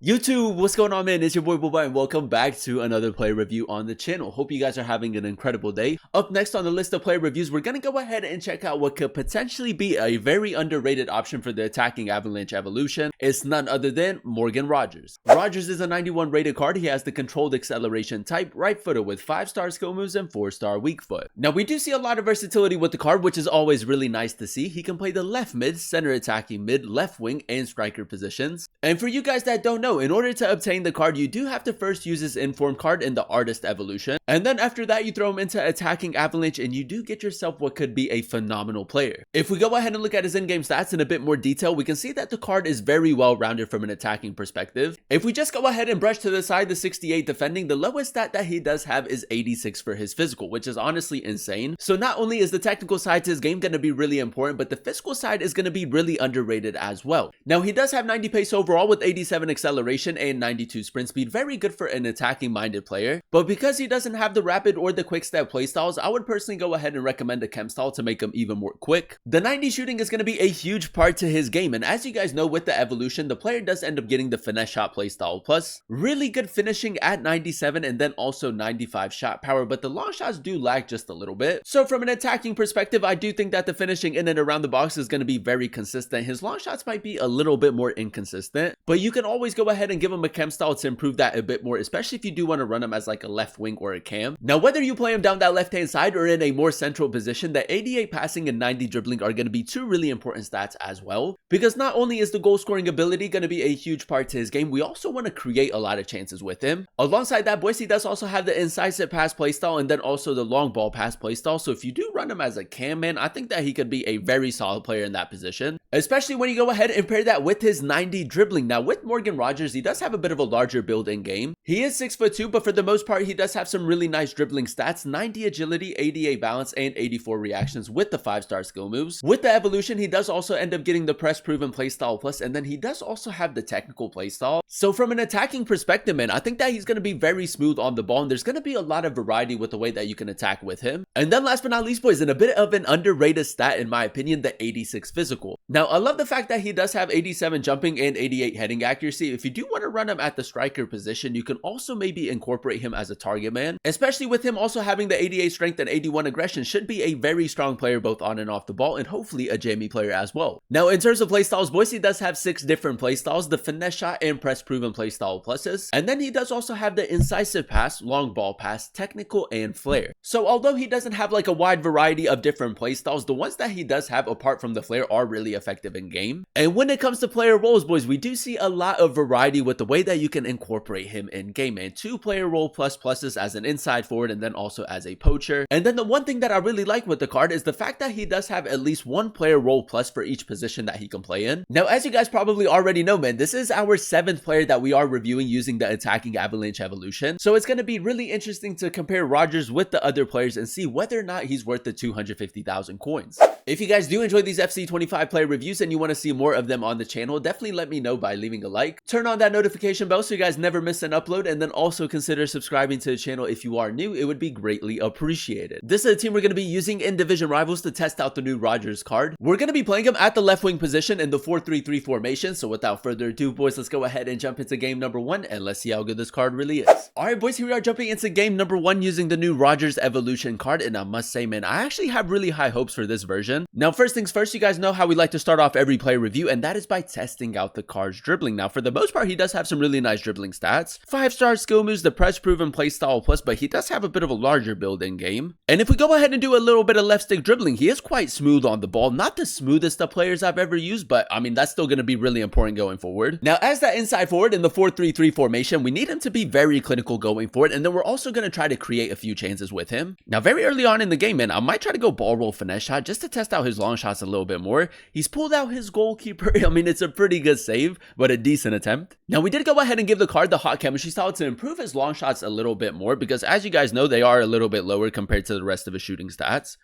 YouTube, what's going on, man? It's your boy Boba and welcome back to another player review on the channel. Hope you guys are having an incredible day. Up next on the list of player reviews, we're gonna go ahead and check out what could potentially be a very underrated option for the Attacking Avalanche Evolution. It's none other than Morgan Rogers. Rogers is a 91 rated card. He has the controlled acceleration type, right footer with 5-star skill moves and 4-star weak foot. Now we do see a lot of versatility with the card, which is always really nice to see. He can play the left mid, center attacking mid, left wing, and striker positions. And for you guys that don't know, in order to obtain the card, you do have to first use his inform card in the Artist Evolution, and then after that you throw him into Attacking Avalanche and you do get yourself what could be a phenomenal player. If we go ahead and look at his in-game stats in a bit more detail, we can see that the card is very well rounded from an attacking perspective. If we just go ahead and brush to the side the 68 defending, the lowest stat that he does have is 86 for his physical, which is honestly insane. So not only is the technical side to his game going to be really important, but the physical side is going to be really underrated as well. Now he does have 90 pace overall with 87 acceleration and 92 sprint speed, very good for an attacking minded player, but because he doesn't have the rapid or the quick step playstyles, I would personally go ahead and recommend a chem style to make him even more quick. The 90 shooting is going to be a huge part to his game, and as you guys know, with the evolution, the player does end up getting the finesse shot playstyle plus really good finishing at 97 and then also 95 shot power, but the long shots do lag just a little bit. So from an attacking perspective, I do think that the finishing in and around the box is going to be very consistent. His long shots might be a little bit more inconsistent, but you can always go ahead and give him a chem style to improve that a bit more, especially if you do want to run him as like a left wing or a cam. Now whether you play him down that left hand side or in a more central position, the 88 passing and 90 dribbling are going to be two really important stats as well, because not only is the goal scoring ability going to be a huge part to his game, we also want to create a lot of chances with him. Alongside that, Boise does also have the incisive pass playstyle and then also the long ball pass playstyle, so if you do run him as a cam, man, I think that he could be a very solid player in that position, especially when you go ahead and pair that with his 90 dribbling. Now with Morgan Rogers, he does have a bit of a larger build in game. He is 6'2", but for the most part, he does have some really nice dribbling stats, 90 agility, 88 balance, and 84 reactions with the 5-star skill moves. With the evolution, he does also end up getting the press proven playstyle plus, and then he does also have the technical playstyle. So from an attacking perspective, man, I think that he's going to be very smooth on the ball, and there's going to be a lot of variety with the way that you can attack with him. And then last but not least, boys, in a bit of an underrated stat, in my opinion, the 86 physical. Now, I love the fact that he does have 87 jumping and 88 heading accuracy. If you do want to run him at the striker position, you can also maybe incorporate him as a target man, especially with him also having the 88 strength and 81 aggression. Should be a very strong player both on and off the ball, and hopefully a Jamie player as well. Now in terms of playstyles, Boise does have 6 different playstyles, the finesse shot and press proven playstyle pluses, and then he does also have the incisive pass, long ball pass, technical, and flare. So although he doesn't have like a wide variety of different playstyles, the ones that he does have apart from the flare are really effective in game. And when it comes to player roles, boys, we do see a lot of variety with the way that you can incorporate him in game, and 2 player role pluses as an inside forward and then also as a poacher. And then the one thing that I really like with the card is the fact that he does have at least 1 player role plus for each position that he can play in. Now as you guys probably already know, man, this is our 7th player that we are reviewing using the Attacking Avalanche Evolution, so it's going to be really interesting to compare Rogers with the other players and see whether or not he's worth the 250,000 coins. If you guys do enjoy these FC25 player reviews and you want to see more of them on the channel, definitely let me know by leaving a like, turn on that notification bell so you guys never miss an upload, and then also consider subscribing to the channel if you are new. It would be greatly appreciated. This is a team we're going to be using in Division Rivals to test out the new Rogers card. We're going to be playing him at the left wing position in the 4-3-3 formation, so without further ado, boys, let's go ahead and jump into game number 1 and let's see how good this card really is. Alright boys, here we are jumping into game number 1 using the new Rogers Evolution card, and I must say, man, I actually have really high hopes for this version. Now first things first, you guys know how we like to start off every player review, and that is by testing out the card's dribbling. Now for the most part, he does have some really nice dribbling stats, 5-star skill moves, the press proven playstyle plus, but he does have a bit of a larger build in game. And if we go ahead and do a little bit of left stick dribbling, he is quite smooth on the ball. Not the smoothest of players I've ever used, but I mean that's still going to be really important going forward. Now as that inside forward in the 4-3-3 formation, we need him to be very clinical going forward, and then we're also going to try to create a few chances with him. Now very early on in the game, man, I might try to go ball roll finesse shot just to test out his long shots a little bit more. He's pulled out his goalkeeper. I mean, it's a pretty good save, but a decent attempt. Now we did go ahead and give the card the hot chemistry style to improve his long shots a little bit more, because as you guys know, they are a little bit lower compared to the rest of his shooting stats.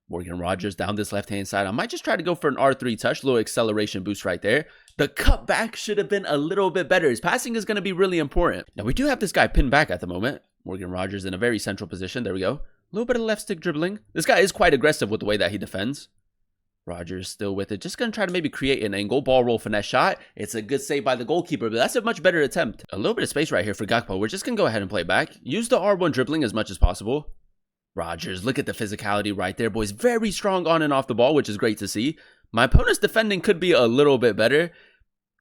Morgan Rogers down this left hand side. I might just try to go for an R3 touch, little acceleration boost right there. The cutback should have been a little bit better. His passing is going to be really important. Now we do have this guy pinned back at the moment. Morgan Rogers in a very central position. There we go. A little bit of left stick dribbling. This guy is quite aggressive with the way that he defends. Rogers still with it. Just going to try to maybe create an angle. Ball roll finesse shot. It's a good save by the goalkeeper, but that's a much better attempt. A little bit of space right here for Gakpo. We're just going to go ahead and play back. Use the R1 dribbling as much as possible. Rogers, look at the physicality right there, boys. Very strong on and off the ball, which is great to see. My opponent's defending could be a little bit better.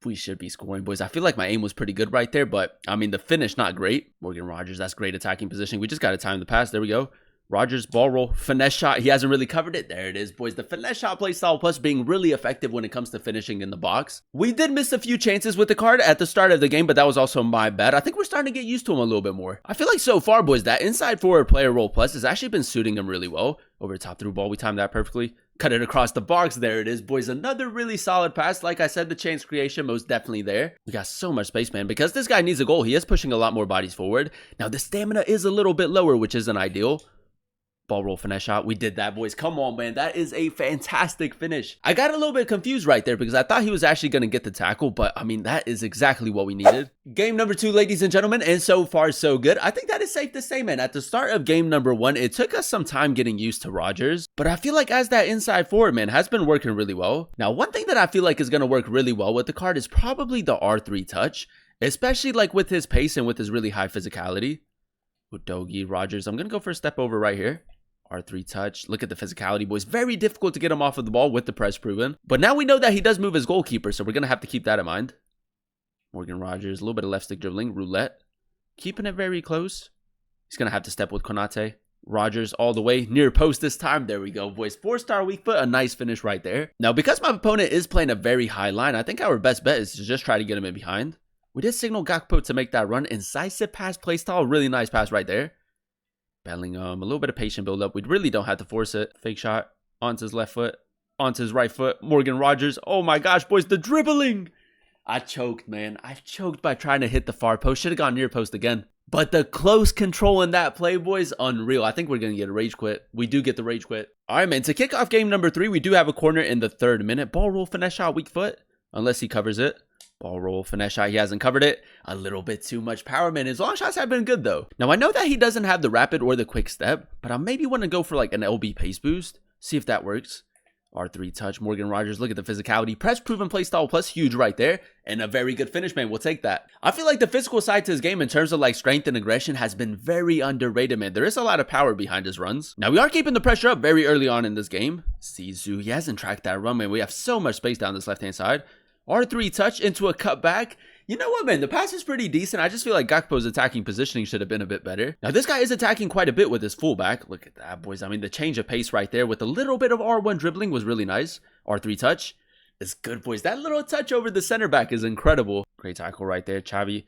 We should be scoring, boys. I feel like my aim was pretty good right there, but I mean, the finish, not great. Morgan Rogers, that's great attacking position. We just got to time the pass. There we go. Rogers, ball roll, finesse shot. He hasn't really covered it. There it is, boys. The finesse shot play style plus being really effective when it comes to finishing in the box. We did miss a few chances with the card at the start of the game, but that was also my bad. I think we're starting to get used to him a little bit more. I feel like so far, boys, that inside forward player role plus has actually been suiting him really well. Over the top through ball, we timed that perfectly. Cut it across the box. There it is, boys. Another really solid pass. Like I said, the chance creation most definitely there. We got so much space, man. Because this guy needs a goal, he is pushing a lot more bodies forward. Now, the stamina is a little bit lower, which isn't ideal. Ball roll finesse shot. We did that, boys. Come on, man. That is a fantastic finish. I got a little bit confused right there because I thought he was actually going to get the tackle, but I mean, that is exactly what we needed. Game number 2, ladies and gentlemen, and so far so good. I think that is safe to say, man. At the start of game number 1, it took us some time getting used to Rogers, but I feel like as that inside forward, man, has been working really well. Now, one thing that I feel like is going to work really well with the card is probably the R3 touch, especially like with his pace and with his really high physicality. Udogie, Rogers. I'm going to go for a step over right here. R3 touch. Look at the physicality, boys. Very difficult to get him off of the ball with the press proven. But now we know that he does move as goalkeeper, so we're going to have to keep that in mind. Morgan Rogers, a little bit of left stick dribbling. Roulette. Keeping it very close. He's going to have to step with Konate. Rogers all the way. Near post this time. There we go, boys. 4-star weak foot. A nice finish right there. Now, because my opponent is playing a very high line, I think our best bet is to just try to get him in behind. We did signal Gakpo to make that run. Incisive pass playstyle. Really nice pass right there. Bellingham, a little bit of patient build up. We really don't have to force it. Fake shot onto his left foot, onto his right foot. Morgan Rogers. Oh my gosh, boys, the dribbling. I choked, man. I choked by trying to hit the far post. Should have gone near post again. But the close control in that play, boys, unreal. I think we're going to get a rage quit. We do get the rage quit. All right, man. To kick off game number 3, we do have a corner in the 3rd minute. Ball roll, finesse shot, weak foot. Unless he covers it. Ball roll, finesse shot. He hasn't covered it. A little bit too much power, man. His long shots have been good, though. Now, I know that he doesn't have the rapid or the quick step, but I maybe want to go for like an LB pace boost. See if that works. R3 touch. Morgan Rogers. Look at the physicality. Press proven play style plus huge right there. And a very good finish, man. We'll take that. I feel like the physical side to his game in terms of like strength and aggression has been very underrated, man. There is a lot of power behind his runs. Now, we are keeping the pressure up very early on in this game. Zizou, he hasn't tracked that run, man. We have so much space down this left-hand side. R3 touch into a cutback. You know what, man? The pass is pretty decent. I just feel like Gakpo's attacking positioning should have been a bit better. Now, this guy is attacking quite a bit with his fullback. Look at that, boys. I mean, the change of pace right there with a little bit of R1 dribbling was really nice. R3 touch is good, boys. That little touch over the center back is incredible. Great tackle right there, Xavi.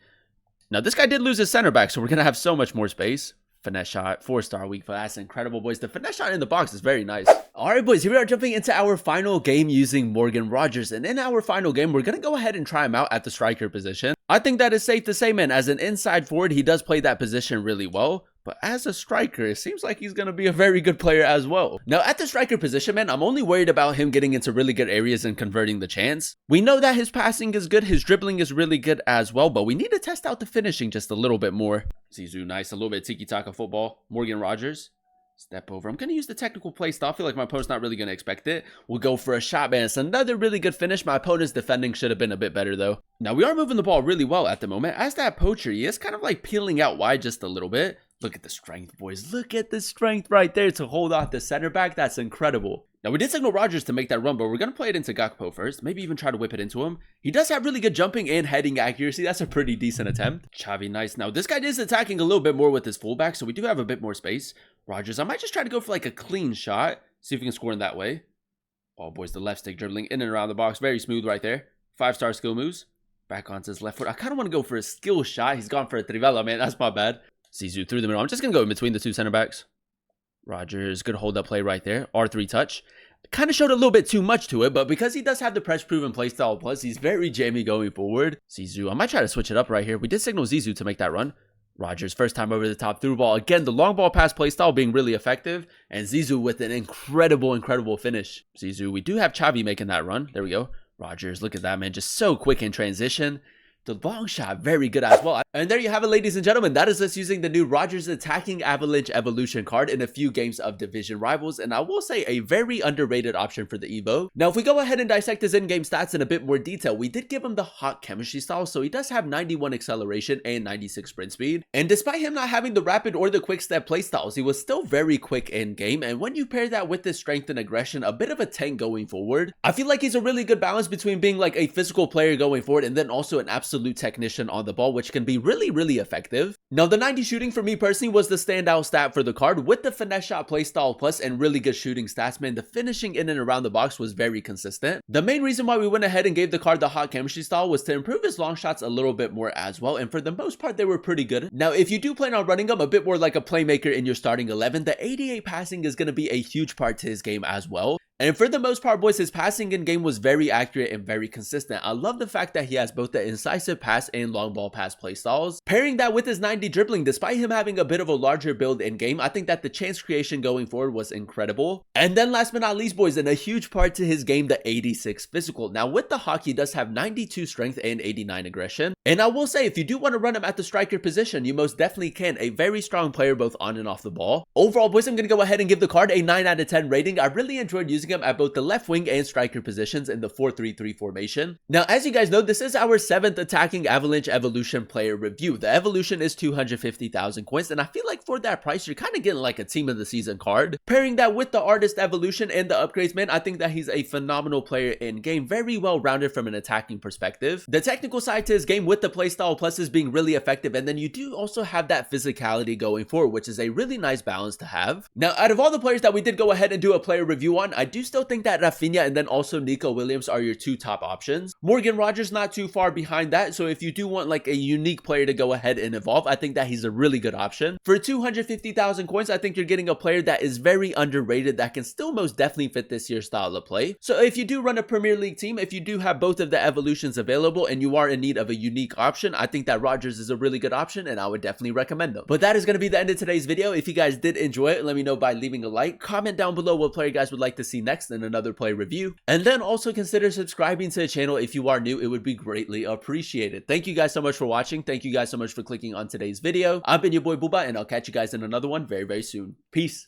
Now, this guy did lose his center back, so we're going to have so much more space. Finesse shot, 4-star weak foot. That's incredible, boys. The finesse shot in the box is very nice. All right, boys, here we are jumping into our final game using Morgan Rogers. And in our final game, we're going to go ahead and try him out at the striker position. I think that is safe to say, man. As an inside forward, he does play that position really well. But as a striker, it seems like he's going to be a very good player as well. Now, at the striker position, man, I'm only worried about him getting into really good areas and converting the chance. We know that his passing is good. His dribbling is really good as well. But we need to test out the finishing just a little bit more. Zizou, nice. A little bit of tiki-taka football. Morgan Rogers. Step over. I'm going to use the technical play style. I feel like my opponent's not really going to expect it. We'll go for a shot, man. It's another really good finish. My opponent's defending should have been a bit better, though. Now, we are moving the ball really well at the moment. As that poacher, he is kind of like peeling out wide just a little bit. Look at the strength, boys. Look at the strength right there to hold off the center back. That's incredible. Now, we did signal Rogers to make that run, but we're going to play it into Gakpo first. Maybe even try to whip it into him. He does have really good jumping and heading accuracy. That's a pretty decent attempt. Xavi, nice. Now, this guy is attacking a little bit more with his fullback, so we do have a bit more space. Rogers, I might just try to go for like a clean shot. See if we can score in that way. Oh, boys, the left stick dribbling in and around the box. Very smooth right there. 5-star skill moves. Back onto his left foot. I kind of want to go for a skill shot. He's gone for a trivela, man. That's my bad. Zizou through the middle. I'm just going to go in between the two center backs. Rogers, good hold up play right there. R3 touch. Kind of showed a little bit too much to it, but because he does have the press proven playstyle plus, he's very jammy going forward. Zizou, I might try to switch it up right here. We did signal Zizou to make that run. Rogers, first time over the top through ball. Again, the long ball pass playstyle being really effective. And Zizou with an incredible finish. Zizou, we do have Xavi making that run. There we go. Rogers, look at that, man. Just so quick in transition. The long shot, very good as well. And there you have it, ladies and gentlemen. That is us using the new Rogers Attacking Avalanche Evolution card in a few games of Division Rivals, and I will say a very underrated option for the Evo. Now, if we go ahead and dissect his in-game stats in a bit more detail, we did give him the hot chemistry style, so he does have 91 acceleration and 96 sprint speed. And despite him not having the rapid or the quick step playstyles, he was still very quick in game. And when you pair that with his strength and aggression, a bit of a tank going forward, I feel like he's a really good balance between being like a physical player going forward and then also an absolute technician on the ball, which can be really effective. Now, the 90 shooting for me personally was the standout stat for the card. With the finesse shot playstyle plus and really good shooting stats, man, the finishing in and around the box was very consistent. The main reason why we went ahead and gave the card the hot chemistry style was to improve his long shots a little bit more as well, and for the most part they were pretty good. Now, if you do plan on running him a bit more like a playmaker in your starting 11, the 88 passing is going to be a huge part to his game as well. And for the most part, boys, his passing in game was very accurate and very consistent. I love the fact that he has both the incisive pass and long ball pass playstyles. Pairing that with his 90 dribbling, despite him having a bit of a larger build in game, I think that the chance creation going forward was incredible. And then last but not least, boys, and a huge part to his game, the 86 physical. Now, with the hawk, he does have 92 strength and 89 aggression. And I will say, if you do want to run him at the striker position, you most definitely can. A very strong player both on and off the ball. Overall, boys, I'm going to go ahead and give the card a 9 out of 10 rating. I really enjoyed using him at both the left wing and striker positions in the 4-3-3 formation. Now, as you guys know, this is our 7th Attacking Avalanche Evolution player review. The evolution is 250,000 coins, and I feel like for that price, you're kind of getting like a team of the season card. Pairing that with the artist evolution and the upgrades, man, I think that he's a phenomenal player in game, very well rounded from an attacking perspective. The technical side to his game with the playstyle plus is being really effective, and then you do also have that physicality going forward, which is a really nice balance to have. Now, out of all the players that we did go ahead and do a player review on, I do still think that Rafinha and then also Nico Williams are your two top options. Morgan Rogers not too far behind that, so if you do want like a unique player to go ahead and evolve, I think that he's a really good option. For 250,000 coins, I think you're getting a player that is very underrated that can still most definitely fit this year's style of play. So if you do run a Premier League team, if you do have both of the evolutions available and you are in need of a unique option, I think that Rogers is a really good option and I would definitely recommend them. But that is going to be the end of today's video. If you guys did enjoy it, let me know by leaving a like. Comment down below what player you guys would like to see next in another play review, and then also consider subscribing to the channel if you are new. It would be greatly appreciated. Thank you guys so much for watching. Thank you guys so much for clicking on today's video. I've been your boy Booba, and I'll catch you guys in another one very soon. Peace.